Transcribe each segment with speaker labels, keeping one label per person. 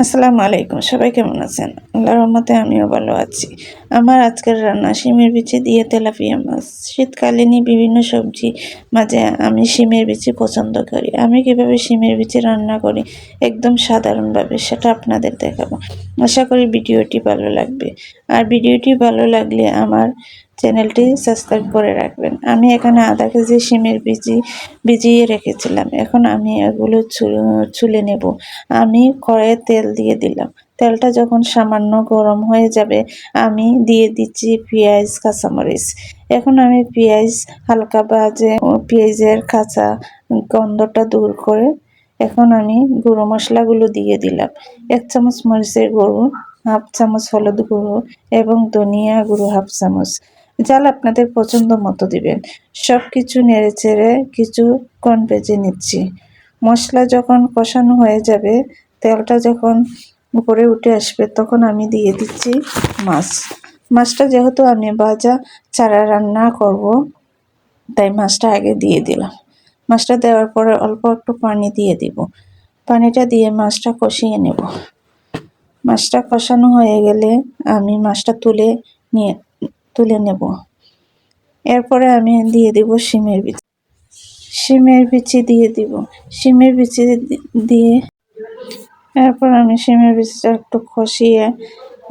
Speaker 1: আসসালামু আলাইকুম। সবাই কেমন আছেন? আল্লাহর রহমতে আমিও ভালো আছি। আমার আজকের রান্না শিমের বিচি দিয়ে তেলাপিয়া মাছ। শীতকালীনই বিভিন্ন সবজি মাঝে আমি শিমের বিচি পছন্দ করি। আমি কিভাবে শিমের বিচি রান্না করি একদম সাধারণভাবে সেটা আপনাদের দেখাবো। আশা করি ভিডিওটি ভালো লাগবে। আর ভিডিওটি ভালো লাগলে আমার চ্যানেলটি সাবস্ক্রাইব করে রাখবেন। আমি এখানে আধা কেজি শিমের বিচি ভিজিয়ে রেখেছিলাম। এখন আমি এগুলো ছুলে নেব। আমি কড়াইয়ে তেল দিয়ে দিলাম। তেলটা যখন সামান্য গরম হয়ে যাবে আমি দিয়ে দিচ্ছি পেঁয়াজ, কাঁচামরিচ। এখন আমি পেঁয়াজ হালকা ভাজে পেঁয়াজের কাঁচা গন্ধটা দূর করে এখন আমি গুঁড়ো মশলাগুলো দিয়ে দিলাম। 1 চামচ মরিচের গুঁড়ো, 1/2 চামচ হলুদ গুঁড়ো এবং ধনিয়া গুঁড়ো 1/2 চামচ। ঝাল আপনাদের পছন্দ মতো দিবেন। সব কিছু নেড়েচেড়ে কিছুক্ষণ ভেজে নিচ্ছি। মশলা যখন কষানো হয়ে যাবে, তেলটা যখন উপরে উঠে আসবে তখন আমি দিয়ে দিচ্ছি মাছ। মাছটা যেহেতু আমি ভাজা ছাড়া রান্না করব তাই মাছটা আগে দিয়ে দিলাম। মাছটা দেওয়ার পরে অল্প একটু পানি দিয়ে দিব। পানিটা দিয়ে মাছটা কষিয়ে নেব। মাছটা কষানো হয়ে গেলে আমি মাছটা তুলে নেব। এরপরে আমি দিয়ে দিব শিমের বিচি। শিমের বিচি দিয়ে দিব। শিমের বিচি দিয়ে এরপর আমি শিমের বিচিটা একটু কষিয়ে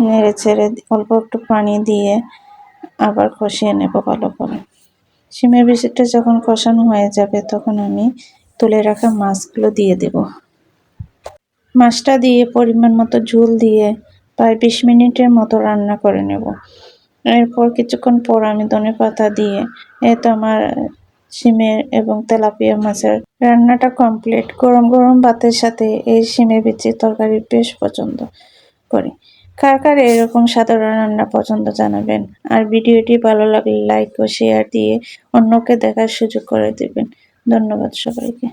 Speaker 1: নেড়ে ছেড়ে অল্প একটু পানি দিয়ে আবার কষিয়ে নেব ভালো করে। শিমের বিচিটা যখন কষানো হয়ে যাবে তখন আমি তুলে রাখা মাছগুলো দিয়ে দেব। মাছটা দিয়ে পরিমাণ মতো ঝোল দিয়ে প্রায় 20 মিনিটের মতো রান্না করে নেব। এরপর কিছুক্ষণ পর আমি ধনেপাতা দিয়ে তো আমার শিমের এবং তেলাপিয়া মাছের রান্নাটা কমপ্লিট। গরম গরম ভাতের সাথে এই শিমের বিচির তরকারি বেশ পছন্দ করি। কার কার এরকম সাধারণ রান্না পছন্দ জানাবেন। আর ভিডিওটি ভালো লাগলে লাইক ও শেয়ার দিয়ে অন্যকে দেখার সুযোগ করে দেবেন। ধন্যবাদ সবাইকে।